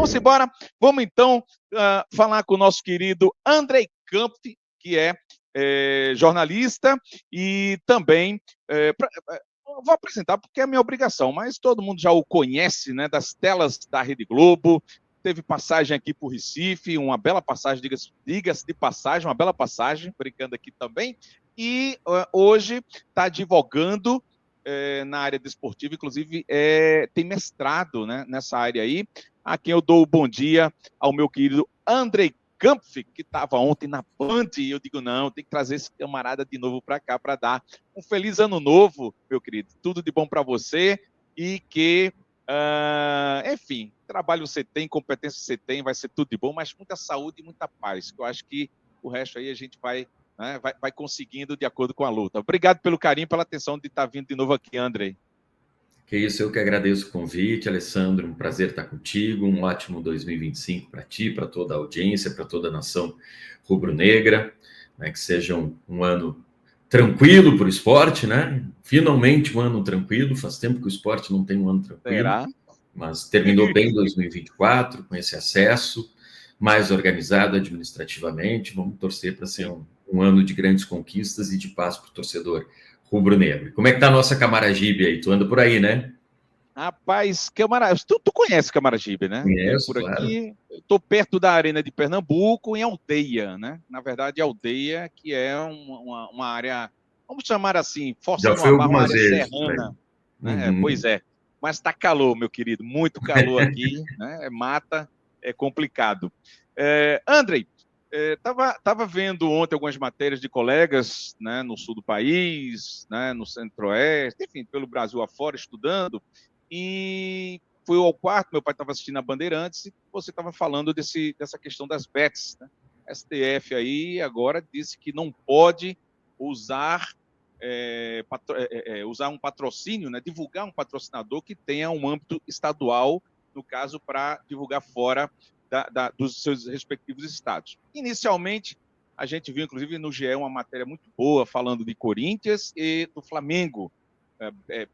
vamos embora. Vamos então falar com o nosso querido Andrei Kampf, que é jornalista e também vou apresentar porque é a minha obrigação, mas todo mundo já o conhece, né, das telas da Rede Globo. Teve passagem aqui por Recife, uma bela passagem, diga-se de passagem, uma bela passagem, brincando aqui também. E hoje está advogando na área desportiva, inclusive tem mestrado, né, nessa área aí, a quem eu dou o bom dia ao meu querido Andrei Kampf, que estava ontem na Band, e eu digo, não, tem que trazer esse camarada de novo para cá para dar um feliz ano novo, meu querido. Tudo de bom para você e que, enfim, trabalho você tem, competência você tem, vai ser tudo de bom, mas muita saúde e muita paz, que eu acho que o resto aí a gente vai conseguindo de acordo com a luta. Obrigado pelo carinho, pela atenção de estar vindo de novo aqui, Andrei. Que isso, eu que agradeço o convite, Alessandro, um prazer estar contigo, um ótimo 2025 para ti, para toda a audiência, para toda a nação rubro-negra, né, que seja um ano tranquilo para o esporte, né? Finalmente um ano tranquilo, faz tempo que o esporte não tem um ano tranquilo. Será? Mas terminou bem 2024, com esse acesso, mais organizado administrativamente, vamos torcer para ser um ano de grandes conquistas e de paz para o torcedor rubro-negro. Como é que tá a nossa Camaragibe aí? Tu anda por aí, né? Rapaz, tu conhece Camaragibe, né? Conheço, Por claro. aqui, estou perto da Arena de Pernambuco, em Aldeia, né? Na verdade, Aldeia, que é uma área, vamos chamar assim, forçando uma barra, uma área serrana. Né? Uhum. Pois é. Mas está calor, meu querido, muito calor aqui, né? Mata, é complicado. Andrei, estava vendo ontem algumas matérias de colegas, né, no sul do país, né, no centro-oeste, enfim, pelo Brasil afora, estudando, e fui ao quarto, meu pai estava assistindo a Bandeirantes, e você estava falando dessa questão das bets, né? STF aí agora disse que não pode usar usar um patrocínio, né, divulgar um patrocinador que tenha um âmbito estadual, no caso, para divulgar fora dos seus respectivos estados. Inicialmente, a gente viu, inclusive, no GE uma matéria muito boa falando de Corinthians e do Flamengo,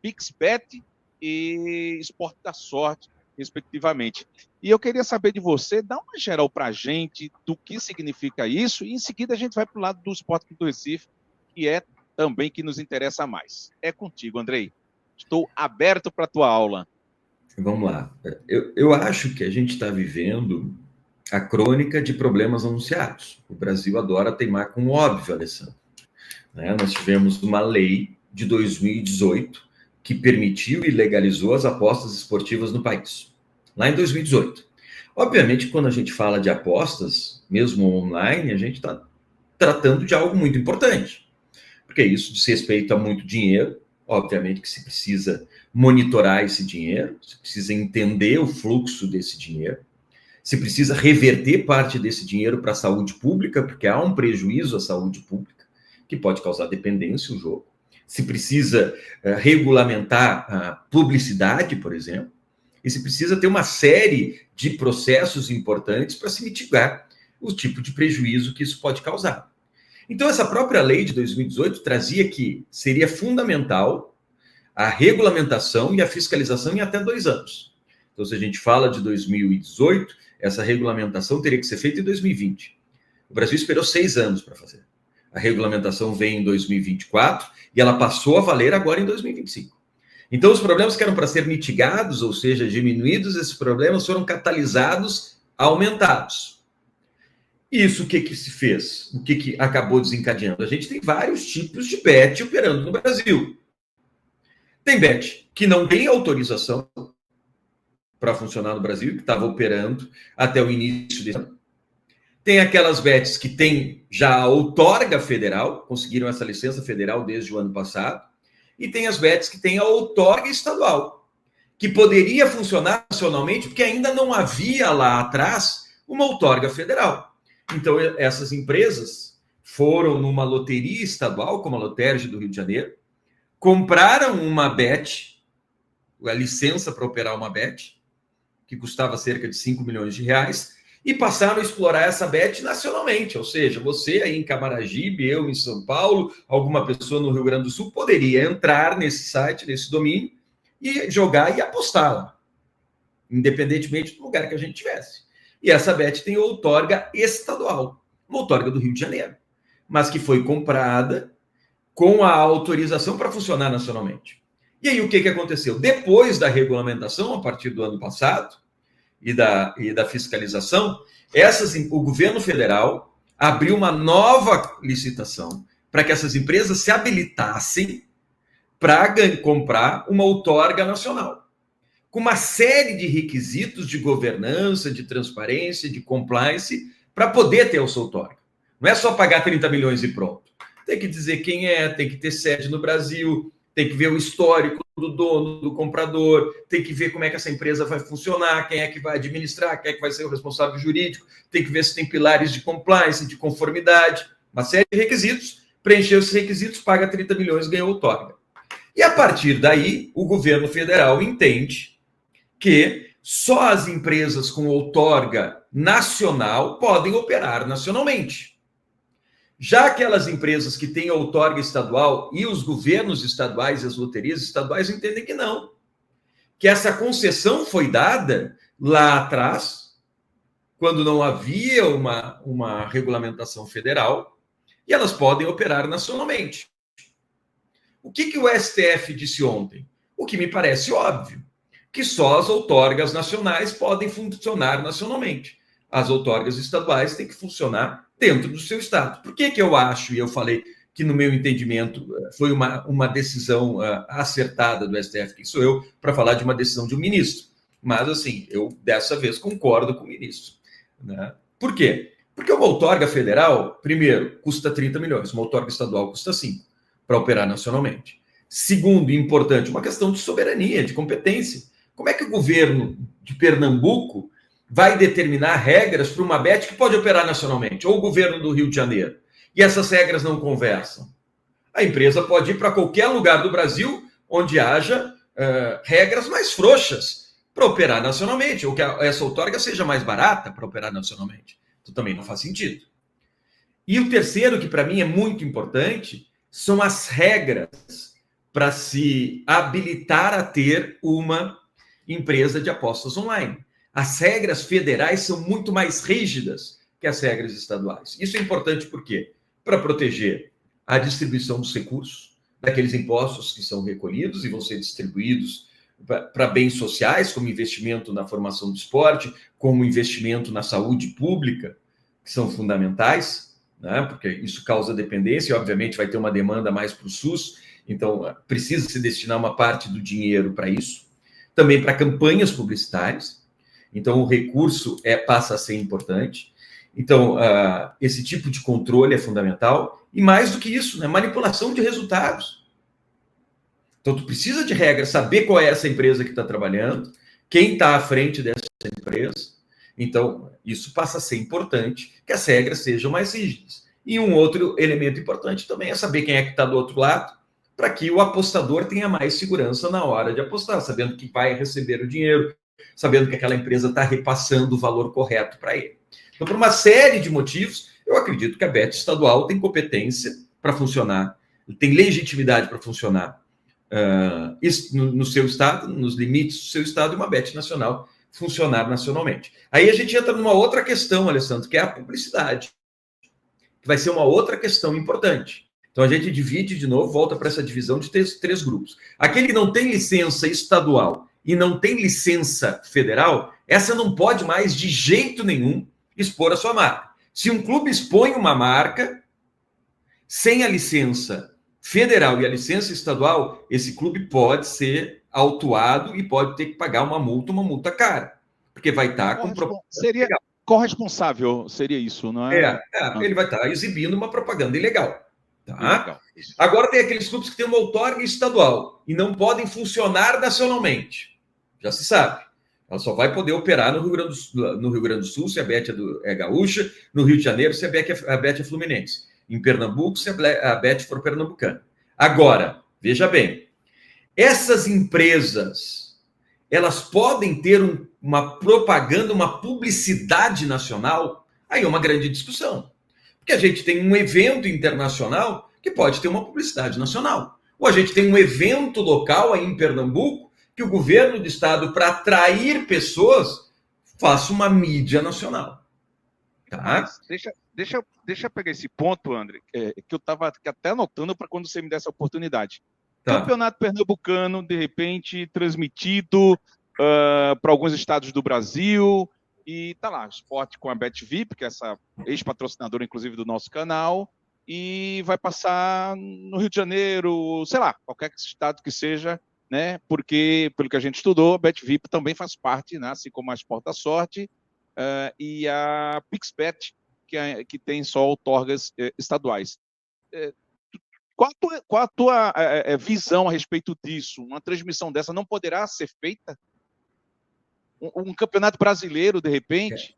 PixBet e Esporte da Sorte, respectivamente. E eu queria saber de você, dá uma geral para a gente do que significa isso, e em seguida a gente vai para o lado do Esporte do Recife, que é também que nos interessa mais. É contigo, Andrei. Estou aberto para a tua aula. Vamos lá. Eu acho que a gente está vivendo a crônica de problemas anunciados. O Brasil adora teimar com o óbvio, Alessandro. Né? Nós tivemos uma lei de 2018 que permitiu e legalizou as apostas esportivas no país, lá em 2018. Obviamente, quando a gente fala de apostas, mesmo online, a gente está tratando de algo muito importante, porque isso diz respeito a muito dinheiro. Obviamente que se precisa monitorar esse dinheiro, se precisa entender o fluxo desse dinheiro, se precisa reverter parte desse dinheiro para a saúde pública, porque há um prejuízo à saúde pública, que pode causar dependência o jogo. Se precisa regulamentar a publicidade, por exemplo, e se precisa ter uma série de processos importantes para se mitigar o tipo de prejuízo que isso pode causar. Então, essa própria lei de 2018 trazia que seria fundamental a regulamentação e a fiscalização em até 2 anos. Então, se a gente fala de 2018, essa regulamentação teria que ser feita em 2020. O Brasil esperou 6 anos para fazer. A regulamentação veio em 2024 e ela passou a valer agora em 2025. Então, os problemas que eram para ser mitigados, ou seja, diminuídos, esses problemas foram catalisados, aumentados. Isso o que se fez? O que acabou desencadeando? A gente tem vários tipos de bet operando no Brasil. Tem bet que não tem autorização para funcionar no Brasil, que estava operando até o início desse ano. Tem aquelas bets que têm já a outorga federal, conseguiram essa licença federal desde o ano passado, e tem as bets que têm a outorga estadual, que poderia funcionar nacionalmente, porque ainda não havia lá atrás uma outorga federal. Então, essas empresas foram numa loteria estadual, como a Lotérgia do Rio de Janeiro, compraram uma bet, a licença para operar uma bet, que custava cerca de 5 milhões de reais, e passaram a explorar essa bet nacionalmente. Ou seja, você aí em Camaragibe, eu em São Paulo, alguma pessoa no Rio Grande do Sul poderia entrar nesse site, nesse domínio, e jogar e apostar lá. independentemente do lugar que a gente tivesse. E essa Bet tem outorga estadual, uma outorga do Rio de Janeiro, mas que foi comprada com a autorização para funcionar nacionalmente. E aí o que aconteceu? Depois da regulamentação, a partir do ano passado, e da fiscalização, o governo federal abriu uma nova licitação para que essas empresas se habilitassem para comprar uma outorga nacional, com uma série de requisitos de governança, de transparência, de compliance, para poder ter a sua outorga. Não é só pagar 30 milhões e pronto. Tem que dizer quem é, tem que ter sede no Brasil, tem que ver o histórico do dono, do comprador, tem que ver como é que essa empresa vai funcionar, quem é que vai administrar, quem é que vai ser o responsável jurídico, tem que ver se tem pilares de compliance, de conformidade, uma série de requisitos. Preencheu esses requisitos, paga 30 milhões, ganhou outorga. E a partir daí, o governo federal entende que só as empresas com outorga nacional podem operar nacionalmente. Já aquelas empresas que têm outorga estadual e os governos estaduais e as loterias estaduais entendem que não. Que essa concessão foi dada lá atrás, quando não havia uma regulamentação federal, e elas podem operar nacionalmente. O que o STF disse ontem? O que me parece óbvio, que só as outorgas nacionais podem funcionar nacionalmente. As outorgas estaduais têm que funcionar dentro do seu estado. Por que eu acho, e eu falei que no meu entendimento foi uma decisão acertada do STF, que sou eu, para falar de uma decisão de um ministro. Mas, assim, eu dessa vez concordo com o ministro. Né? Por quê? Porque uma outorga federal, primeiro, custa 30 milhões, uma outorga estadual custa 5 para operar nacionalmente. Segundo, e importante, uma questão de soberania, de competência. Como é que o governo de Pernambuco vai determinar regras para uma Bet que pode operar nacionalmente, ou o governo do Rio de Janeiro, e essas regras não conversam? A empresa pode ir para qualquer lugar do Brasil onde haja regras mais frouxas para operar nacionalmente, ou que essa outorga seja mais barata para operar nacionalmente. Então também não faz sentido. E o terceiro, que para mim é muito importante, são as regras para se habilitar a ter uma empresa de apostas online. As regras federais são muito mais rígidas que as regras estaduais. Isso é importante por quê? Para proteger a distribuição dos recursos, daqueles impostos que são recolhidos e vão ser distribuídos para bens sociais, como investimento na formação do esporte, como investimento na saúde pública, que são fundamentais, né? Porque isso causa dependência e, obviamente, vai ter uma demanda mais para o SUS, então precisa se destinar uma parte do dinheiro para isso. Também para campanhas publicitárias, então o recurso passa a ser importante. Então, esse tipo de controle é fundamental. E mais do que isso, né? Manipulação de resultados. Então, tu precisa de regras, saber qual é essa empresa que está trabalhando, quem está à frente dessa empresa. Então, isso passa a ser importante, que as regras sejam mais rígidas. E um outro elemento importante também é saber quem é que está do outro lado, para que o apostador tenha mais segurança na hora de apostar, sabendo que vai receber o dinheiro, sabendo que aquela empresa está repassando o valor correto para ele. Então, por uma série de motivos, eu acredito que a Bet estadual tem competência para funcionar, tem legitimidade para funcionar no seu estado, nos limites do seu estado, e uma Bet nacional funcionar nacionalmente. Aí a gente entra numa outra questão, Alessandro, que é a publicidade, que vai ser uma outra questão importante. Então a gente divide de novo, volta para essa divisão de três grupos. Aquele que não tem licença estadual e não tem licença federal, essa não pode mais, de jeito nenhum, expor a sua marca. Se um clube expõe uma marca sem a licença federal e a licença estadual, esse clube pode ser autuado e pode ter que pagar uma multa cara, porque vai estar com propaganda. Seria corresponsável, seria isso, não é? Ele vai estar exibindo uma propaganda ilegal. Tá? Agora tem aqueles clubes que têm uma outorga estadual e não podem funcionar nacionalmente. Já se sabe. Ela só vai poder operar no Rio Grande do Sul, se a Bet é gaúcha, no Rio de Janeiro, se a Bet é fluminense, em Pernambuco, se a Bet for pernambucana. Agora, veja bem, essas empresas, elas podem ter uma propaganda, uma publicidade nacional? Aí é uma grande discussão. Porque a gente tem um evento internacional que pode ter uma publicidade nacional. Ou a gente tem um evento local aí em Pernambuco que o governo do estado, para atrair pessoas, faça uma mídia nacional. Tá? Mas deixa eu pegar esse ponto, André, que eu estava até anotando para quando você me der essa oportunidade. Tá. Campeonato Pernambucano, de repente, transmitido para alguns estados do Brasil, e tá lá, esporte com a BetVip, que é essa ex-patrocinadora, inclusive, do nosso canal, e vai passar no Rio de Janeiro, sei lá, qualquer estado que seja, né? Porque, pelo que a gente estudou, a BetVip também faz parte, né? Assim como a Sport da Sorte, e a PixBet, que tem só outorgas estaduais. Qual a tua visão a respeito disso? Uma transmissão dessa não poderá ser feita? Um campeonato brasileiro, de repente?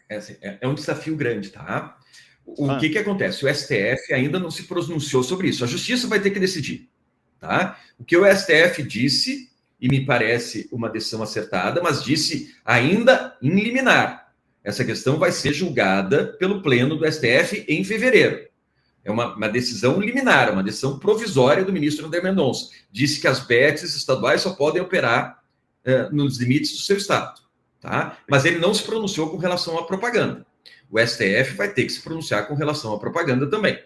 É um desafio grande, tá? O que acontece? O STF ainda não se pronunciou sobre isso. A justiça vai ter que decidir, tá? O que o STF disse, e me parece uma decisão acertada, mas disse ainda em liminar. Essa questão vai ser julgada pelo pleno do STF em fevereiro. É uma decisão liminar, uma decisão provisória do ministro André Mendonça. Disse que as bets estaduais só podem operar nos limites do seu estado. Tá? Mas ele não se pronunciou com relação à propaganda. O STF vai ter que se pronunciar com relação à propaganda também.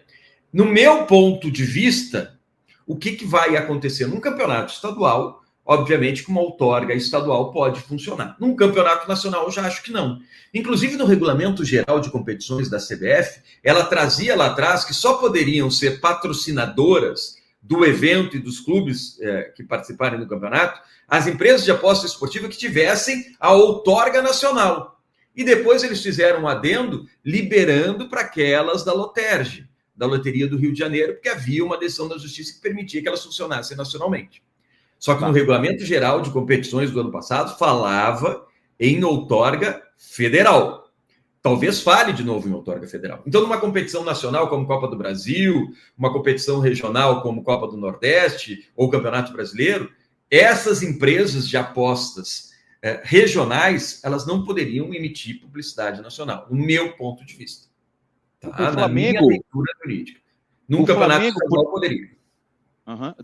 No meu ponto de vista, o que vai acontecer num campeonato estadual? Obviamente que uma outorga estadual pode funcionar. Num campeonato nacional, eu já acho que não. Inclusive, no Regulamento Geral de Competições da CBF, ela trazia lá atrás que só poderiam ser patrocinadoras do evento e dos clubes que participarem do campeonato as empresas de aposta esportiva que tivessem a outorga nacional. E depois eles fizeram um adendo liberando para aquelas da Loterge, da Loteria do Rio de Janeiro, porque havia uma decisão da Justiça que permitia que elas funcionassem nacionalmente. Só que no Regulamento Geral de Competições do ano passado falava em outorga federal. Talvez fale de novo em outorga federal. Então, numa competição nacional como Copa do Brasil, uma competição regional como Copa do Nordeste ou Campeonato Brasileiro, essas empresas de apostas regionais, elas não poderiam emitir publicidade nacional, no meu ponto de vista. Tá? O Flamengo, na minha leitura jurídica. Num campeonato estadual poderia.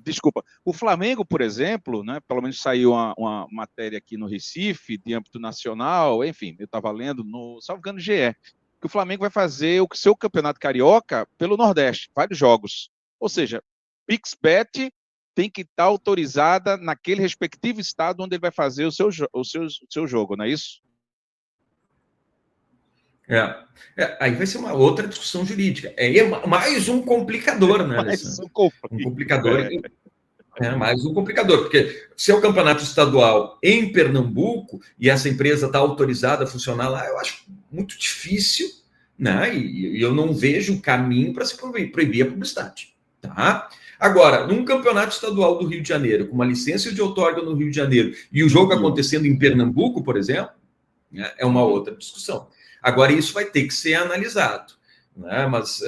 Desculpa. O Flamengo, por exemplo, né, pelo menos saiu uma matéria aqui no Recife, de âmbito nacional, enfim, eu estava lendo, salvo engano, GE, que o Flamengo vai fazer o seu campeonato carioca pelo Nordeste, vários jogos. Ou seja, PixBet tem que estar autorizada naquele respectivo estado onde ele vai fazer o seu jogo, não é isso? Aí vai ser uma outra discussão jurídica. É mais um complicador, né, Alessandro? Um complicador. Mais um complicador, porque se é o campeonato estadual em Pernambuco e essa empresa está autorizada a funcionar lá, eu acho muito difícil, né? E eu não vejo caminho para se proibir a publicidade. Tá? Agora, num campeonato estadual do Rio de Janeiro, com uma licença de outorga no Rio de Janeiro, e o jogo acontecendo em Pernambuco, por exemplo, né, é uma outra discussão. Agora, isso vai ter que ser analisado, né? Mas,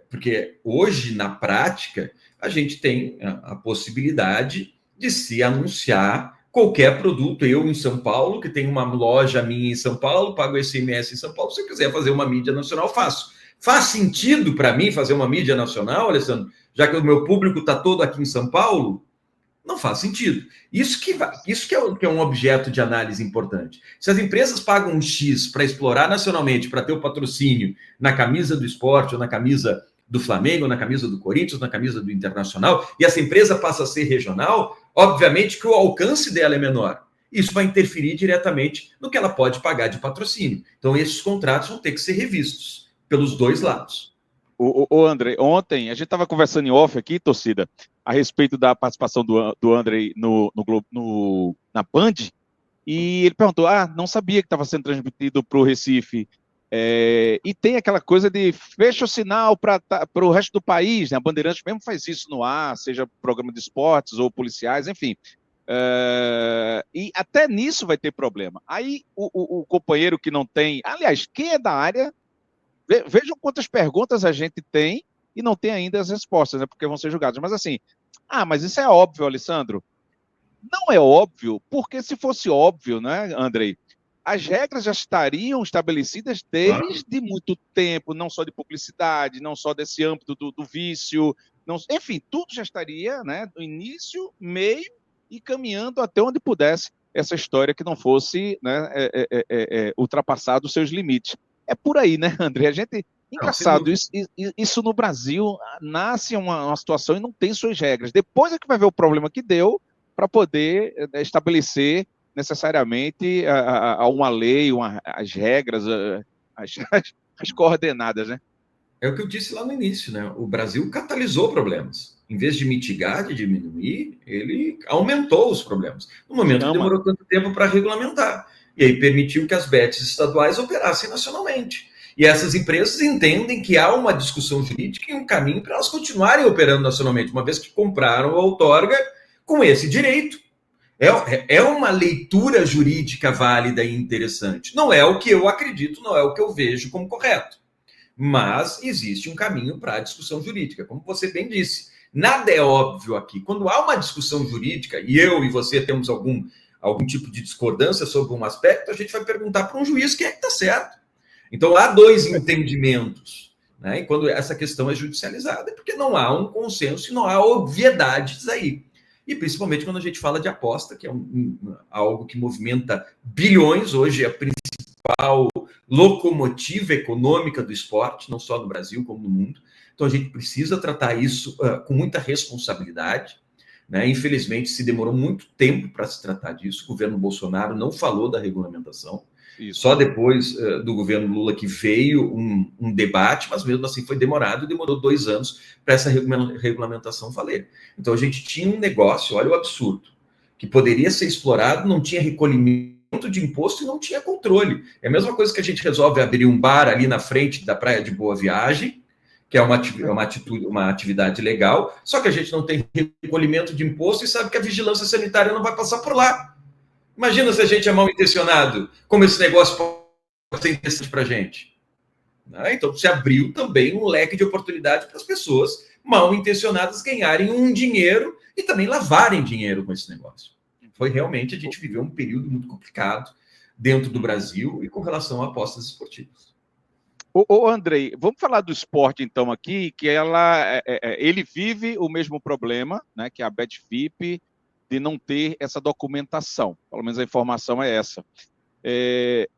porque hoje, na prática, a gente tem a possibilidade de se anunciar qualquer produto. Eu, em São Paulo, que tenho uma loja minha em São Paulo, pago SMS em São Paulo, se eu quiser fazer uma mídia nacional, faço. Faz sentido para mim fazer uma mídia nacional, Alessandro? Já que o meu público está todo aqui em São Paulo? Não faz sentido. Isso que é um objeto de análise importante. Se as empresas pagam um X para explorar nacionalmente, para ter o patrocínio na camisa do esporte, ou na camisa do Flamengo, ou na camisa do Corinthians, ou na camisa do Internacional, e essa empresa passa a ser regional, obviamente que o alcance dela é menor. Isso vai interferir diretamente no que ela pode pagar de patrocínio. Então, esses contratos vão ter que ser revistos pelos dois lados. O André, ontem a gente estava conversando em off aqui, torcida, a respeito da participação do André na Band, e ele perguntou, não sabia que estava sendo transmitido para o Recife, e tem aquela coisa de fecha o sinal para o resto do país, né? A Bandeirantes mesmo faz isso no ar, seja programa de esportes ou policiais, enfim. E até nisso vai ter problema. Aí o companheiro que não tem, aliás, quem é da área, vejam quantas perguntas a gente tem e não tem ainda as respostas, né? Porque vão ser julgadas. Mas assim, mas isso é óbvio, Alessandro. Não é óbvio, porque se fosse óbvio, né, Andrei, as regras já estariam estabelecidas desde muito tempo, não só de publicidade, não só desse âmbito do vício, enfim, tudo já estaria, né, no início, meio e caminhando até onde pudesse essa história que não fosse, né, ultrapassado os seus limites. É por aí, né, André? A gente, Não, sem engraçado, dúvida. isso no Brasil nasce uma situação e não tem suas regras. Depois é que vai ver o problema que deu para poder estabelecer necessariamente uma lei, as regras, as coordenadas, né? É o que eu disse lá no início, né? O Brasil catalisou problemas. Em vez de mitigar, de diminuir, ele aumentou os problemas. No momento que Chama. demorou tanto tempo para regulamentar. E aí permitiu que as bets estaduais operassem nacionalmente. E essas empresas entendem que há uma discussão jurídica e um caminho para elas continuarem operando nacionalmente, uma vez que compraram a outorga com esse direito. É uma leitura jurídica válida e interessante. Não é o que eu acredito, não é o que eu vejo como correto. Mas existe um caminho para a discussão jurídica, como você bem disse. Nada é óbvio aqui. Quando há uma discussão jurídica, e eu e você temos algum tipo de discordância sobre um aspecto, a gente vai perguntar para um juiz quem é que está certo. Então, há dois entendimentos. Né? E quando essa questão é judicializada, é porque não há um consenso e não há obviedades aí. E principalmente quando a gente fala de aposta, que é algo que movimenta bilhões, hoje é a principal locomotiva econômica do esporte, não só no Brasil, como no mundo. Então, a gente precisa tratar isso com muita responsabilidade. Né? Infelizmente, se demorou muito tempo para se tratar disso. O governo Bolsonaro não falou da regulamentação. Isso. Só depois do governo Lula que veio um debate, mas mesmo assim foi demorado e demorou 2 anos para essa regulamentação valer. Então, a gente tinha um negócio, olha o absurdo, que poderia ser explorado, não tinha recolhimento de imposto e não tinha controle. É a mesma coisa que a gente resolve abrir um bar ali na frente da Praia de Boa Viagem, que é uma atividade legal, só que a gente não tem recolhimento de imposto e sabe que a vigilância sanitária não vai passar por lá. Imagina se a gente é mal intencionado, como esse negócio pode ser interessante para a gente. Então, se abriu também um leque de oportunidade para as pessoas mal intencionadas ganharem um dinheiro e também lavarem dinheiro com esse negócio. Foi realmente, a gente viveu um período muito complicado dentro do Brasil e com relação a apostas esportivas. Ô Andrei, vamos falar do esporte então aqui, que ele vive o mesmo problema, né, que a Betfip, de não ter essa documentação. Pelo menos a informação é essa.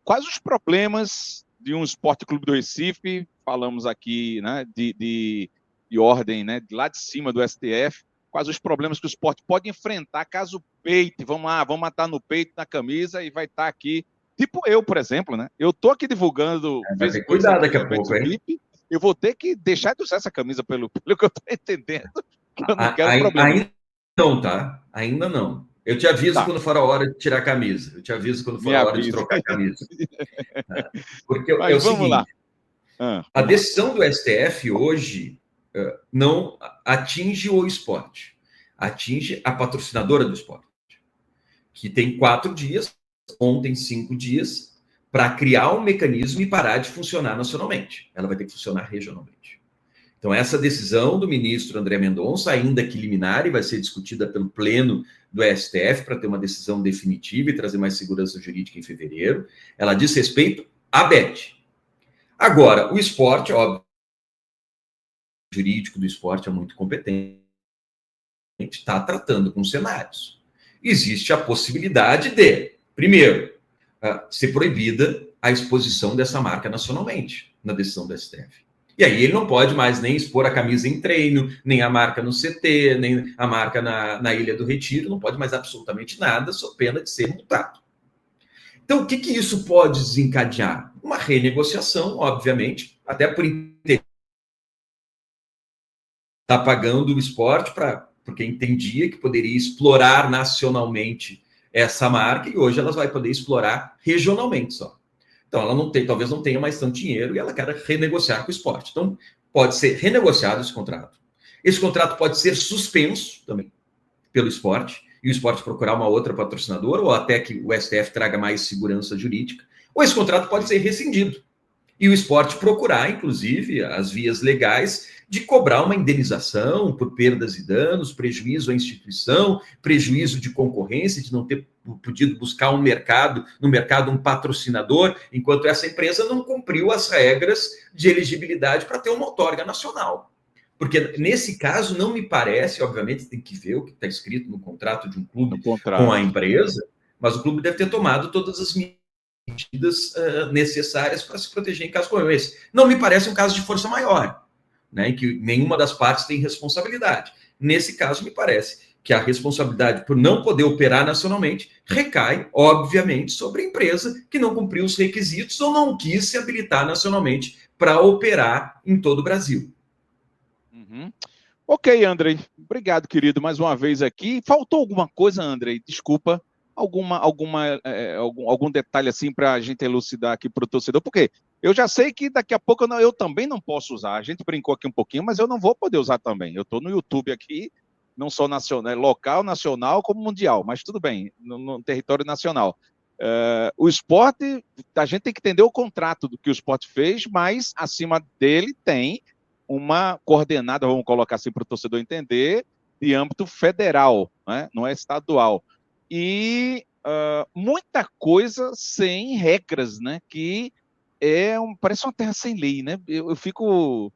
Quais os problemas de um Esporte Clube do Recife? Falamos aqui, né, de ordem, né, lá de cima do STF. Quais os problemas que o esporte pode enfrentar caso peite? Vamos lá, vamos matar no peito, na camisa e vai estar aqui. Tipo eu, por exemplo, né? Eu tô aqui divulgando. Vai ter cuidado daqui a pouco, hein? Eu vou ter que deixar de usar essa camisa pelo que eu tô entendendo. Que eu não quero problema. Ainda não, tá? Ainda não. Eu te aviso quando for a hora de tirar a camisa. Eu te aviso quando for a hora de trocar a camisa. Porque é o seguinte: a decisão do STF hoje não atinge o esporte, atinge a patrocinadora do esporte, que tem 4 dias, ontem 5 dias, para criar um mecanismo e parar de funcionar nacionalmente. Ela vai ter que funcionar regionalmente. Então, essa decisão do ministro André Mendonça, ainda que liminar, e vai ser discutida pelo pleno do STF para ter uma decisão definitiva e trazer mais segurança jurídica em fevereiro, ela diz respeito à Bet. Agora, o esporte, óbvio, o jurídico do esporte é muito competente, está tratando com cenários. Existe a possibilidade de, primeiro, ser proibida a exposição dessa marca nacionalmente, na decisão do STF. E aí ele não pode mais nem expor a camisa em treino, nem a marca no CT, nem a marca na Ilha do Retiro, não pode mais absolutamente nada, sob pena de ser multado. Então, o que isso pode desencadear? Uma renegociação, obviamente, até por interesse. Está pagando o esporte porque entendia que poderia explorar nacionalmente essa marca e hoje ela vai poder explorar regionalmente só. Então, ela talvez não tenha mais tanto dinheiro e ela quer renegociar com o esporte. Então, pode ser renegociado esse contrato. Esse contrato pode ser suspenso também pelo esporte e o esporte procurar uma outra patrocinadora ou até que o STF traga mais segurança jurídica. Ou esse contrato pode ser rescindido e o esporte procurar, inclusive, as vias legais de cobrar uma indenização por perdas e danos, prejuízo à instituição, prejuízo de concorrência, de não ter podido buscar no mercado um patrocinador, enquanto essa empresa não cumpriu as regras de elegibilidade para ter uma outorga nacional. Porque nesse caso não me parece, obviamente tem que ver o que está escrito no contrato de um clube com a empresa, mas o clube deve ter tomado todas as medidas necessárias para se proteger em casos como esse. Não me parece um caso de força maior, né, em que nenhuma das partes tem responsabilidade. Nesse caso, me parece que a responsabilidade por não poder operar nacionalmente recai, obviamente, sobre a empresa que não cumpriu os requisitos ou não quis se habilitar nacionalmente para operar em todo o Brasil. Uhum. Ok, Andrei. Obrigado, querido, mais uma vez aqui. Faltou alguma coisa, Andrei? Desculpa. Algum detalhe assim para a gente elucidar aqui para o torcedor? Porque eu já sei que daqui a pouco eu também não posso usar. A gente brincou aqui um pouquinho, mas eu não vou poder usar também. Eu estou no YouTube aqui, não só nacional, local, nacional, como mundial, mas tudo bem, no território nacional. O Sport, a gente tem que entender o contrato do que o Sport fez, mas acima dele tem uma coordenada, vamos colocar assim para o torcedor entender, de âmbito federal, né? Não é estadual. E muita coisa sem regras, né? Que parece uma terra sem lei, né? Eu fico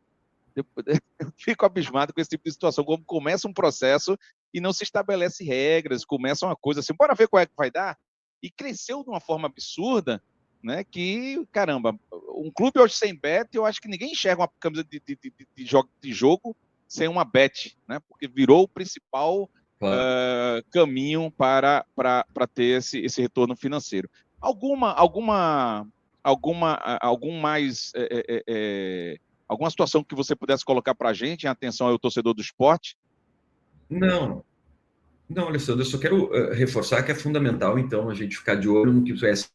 abismado com esse tipo de situação, como começa um processo e não se estabelece regras, começa uma coisa assim, bora ver qual é que vai dar, e cresceu de uma forma absurda, né, que, caramba, um clube hoje sem bet, eu acho que ninguém enxerga uma camisa de jogo sem uma bet, né, porque virou o principal caminho para ter esse retorno financeiro. Alguma situação que você pudesse colocar para a gente em atenção ao torcedor do esporte? Não, Alessandro, eu só quero reforçar que é fundamental, então, a gente ficar de olho no que vai ser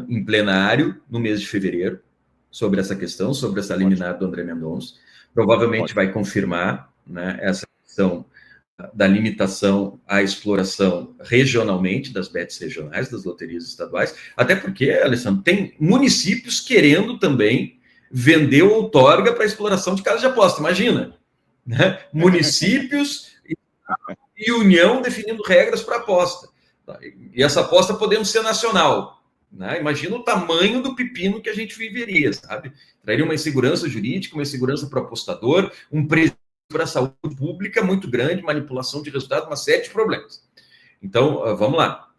em plenário no mês de fevereiro, sobre essa questão, sobre essa liminar do André Mendonça. Provavelmente vai confirmar, né, essa questão da limitação à exploração regionalmente, das bets regionais, das loterias estaduais, até porque, Alessandro, tem municípios querendo também vender outorga para exploração de casas de aposta, imagina, né? Municípios e União definindo regras para aposta, e essa aposta podendo ser nacional, né? Imagina o tamanho do pepino que a gente viveria, sabe? Traria uma insegurança jurídica, uma insegurança para o apostador, um preço para a saúde pública muito grande, manipulação de resultado, uma série de problemas. Então, vamos lá.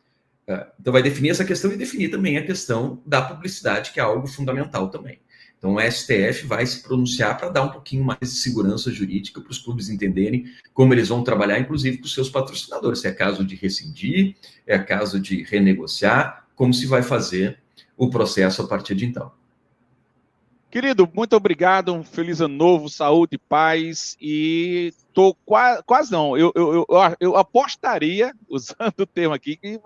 Então, vai definir essa questão e definir também a questão da publicidade, que é algo fundamental também. Então, o STF vai se pronunciar para dar um pouquinho mais de segurança jurídica para os clubes entenderem como eles vão trabalhar, inclusive com os seus patrocinadores. Se é caso de rescindir, é caso de renegociar, como se vai fazer o processo a partir de então. Querido, muito obrigado, um feliz ano novo, saúde, paz, e tô quase não, eu apostaria, usando o termo aqui, que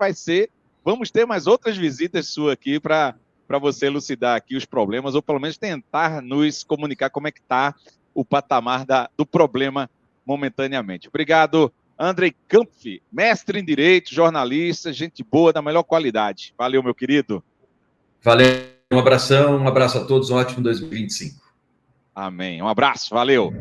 vamos ter mais outras visitas suas aqui para você elucidar aqui os problemas, ou pelo menos tentar nos comunicar como é que está o patamar do problema momentaneamente. Obrigado, Andrei Kampf, mestre em Direito, jornalista, gente boa, da melhor qualidade. Valeu, meu querido. Valeu. Um abração, um abraço a todos, um ótimo 2025. Amém. Um abraço, valeu.